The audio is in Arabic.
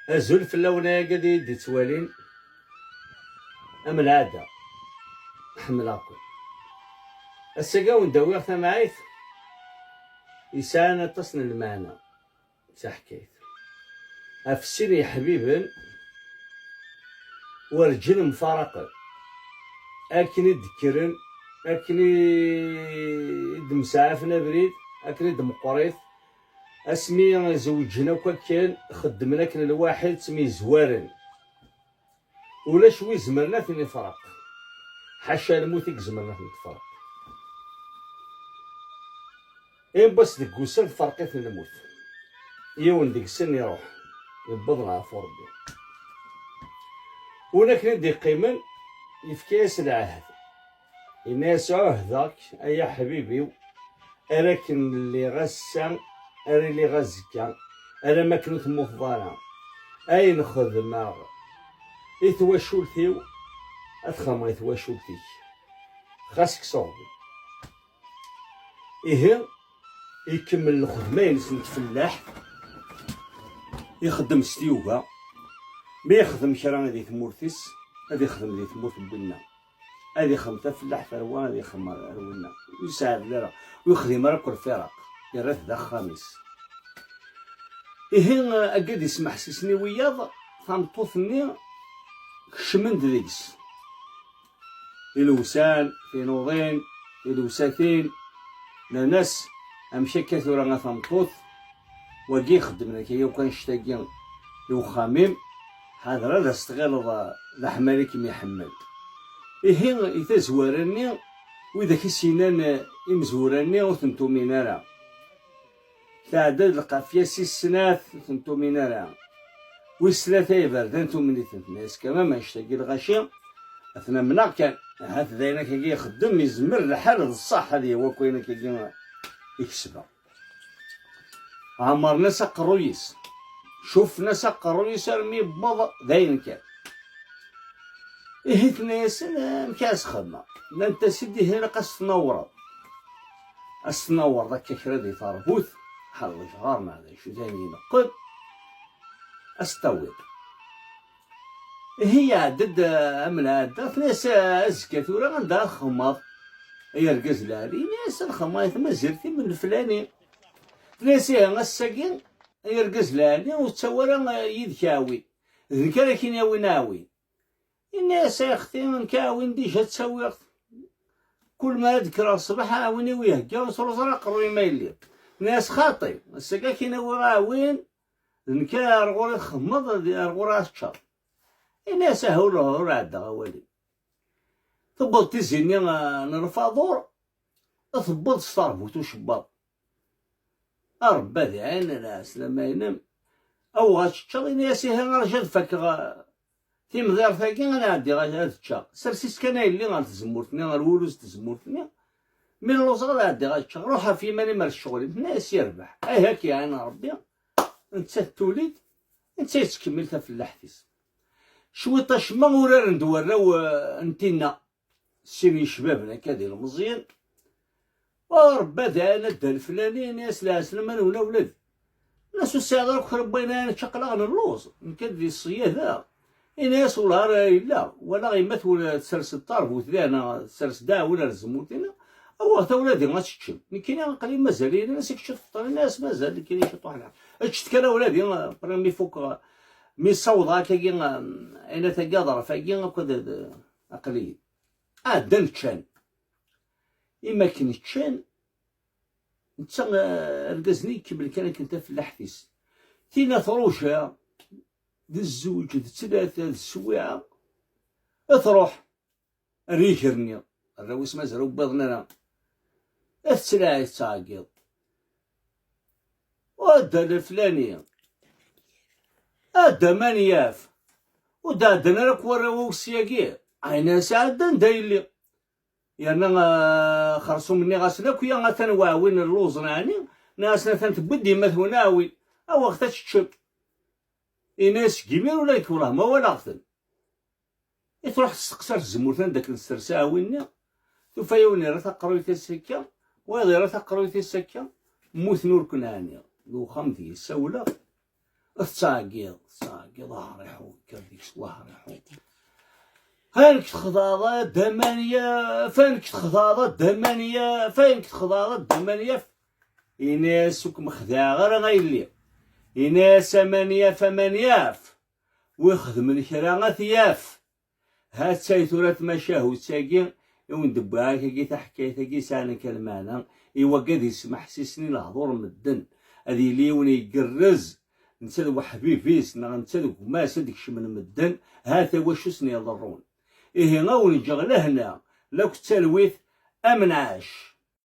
أزول في اللونة قدي دي توالين أم العادة حمل أكل السقاو نداويغ ثماعيث يسانا تصن المعنى تحكيت أفسيني يا حبيبا ورجل مفارقة أكن يدكرن أكن دمسعفنا بريد أكن دمقريث اسمي زوجنا كان خدمنا كل الواحد سمي زوارن ولا شوي زمرنا في نفرق حاشا الموت زمرنا في نتفرق إن بس ديك وسن فرقت الموت يون ديك السن يروح يبضنا عفو ربي ولكن دي قيمن يفكاس العهد الناس عهدك أي حبيبي أراكن اللي غسان أري اللي غزكا أنا ما كنت مفضلة أي نخدم إثواشولتيو أتخمى إثواشولتيك خاصك صوبي إيه يكمل الخدمة ينسن تفلاح يخدم ستيوغا ما يخدم كرا هذي ثمورتيس هذي يخدم ذي ثمورت بنا هذي يخدم تفلاح فروان هذي يخدم رونا يساعد لا ويخدم راك الفرق يرث ذا خامس إيه أقد يسمح سيسني وياض فانطوثني كشمند ديكس الوسان في نوضين الوساتين ناس أمشي كثيرا غثمطوث وقي خدمنا كي يوكان شتاقين يوخاميم هذا راه استغل ذا حمالي كيما يحمل إيه إذا زوارني وإذا كسينان إمزوراني وثنتو مينارا تعدد القافية 6 سنات ثنتو مينارا والثلاثة يبردان تومني تنتناس كما ما يشتاقي الغشيم أثناء منا كان هات ذاينا كي يخدم يزمر الحال الصح هذه هو كوينا كي يكسبها عمر ناس قرويس شوف ناس قرويس رمي بمضى ذاين كان إيه ناس مكاس خدمة لا انت سيدي هنا قاس تنور ذاك كردي طربوث حل جغار ما هذا شو ثاني ينقد استوعب هي عدد أمن عدد ناس أزكى ثورة عندها خماط يرقز لالي ناس الخماط ما زرتي من الفلاني ناس الساقين يرقز لالي وتصور يدكاوي ذكر كين ياوي ناوي الناس يا اختي من كاوين ديجا تسوي كل ما ذكر الصباح عاوني ويهكا وصرصر قروي ما يلي ناس خاطي الساقا كي ناوي عاوين نكا رغور خمض رغور اششر الناس هولو رعد غوالي ثبط تزيني نرفع دور ثبط صربوت وشباط ربا ذي عين الناس لما ينام او غاتشر الناس رجال فك تيم دار ثاكي غنعدي غاتشر سرسيس كان اللي غاتزمورتني غالولوز تزمورتني من اللوز غادي غاتشر روحها في ماني مال الشغل الناس يربح اي هاك يا عين ربي انت توليد انت تكمل تفلاحتيس شوي طشما ورا ندوراو انتينا سيني شبابنا كادي المزيان وربا دانا دا الفلاني ناس لا سلمان ولا ولاد ناس الساعه راك ربينا نشقلا اللوز نكدي الصياد ناس ولا راه لا ولا غيمات ولا تسرس الطربوت ذانا تسرس دا ولا الزموتنا او تا ولادي ما تشتم كاين قليل مازال الناس يكشف الناس مازال كاين يشطوا على اشت كان ولادي برمي فوق مي صوضا كاين انا تقادر فاكين كذا اقليل دن تشان اما كان تشان انت رقزني كيما كان كنت في الحفيس تينا ثروشه الزوج الثلاثه السواعه تروح ريجرني الرويس مازال بضنا السلاعي تاقيض ودا الفلانيه هذا مانياف ودادنا لك وراو السياقيه عينا سعدان دايلي يعني خرصو مني غاسلك ويا غتنواوين اللوز راني ناسنا تنتبدي مثوناوي او وقت تشب ناس كبير ولا يكوراه ما ولا غتن تروح تسقسر الزمورتان داك السرساويني تفايوني راه تقروي السكه وهذا راه تقروي السكه موت نور كنانيا لو خمتي السوله الصاقيض ظهري حوك ديك ظهري حوك فانك تخضاض دمانية فانك تخضاض دمانية فانك تخضاض دمانية إناس وك مخدع غير غيلي إناس ثمانياف ويخدم الكرا ثياف هاد سايثورة مشاهو تاقي يون دباك كي تحكي كي سانا كلمانا إوا قد يسمح سيسني لهضور مدن هذي ليون يقرز نتا وحبيبيس نتا ما صدق من مدن هاتا واش سني يضرون إيه غاون جغل هنا لو كتالويث أمنعاش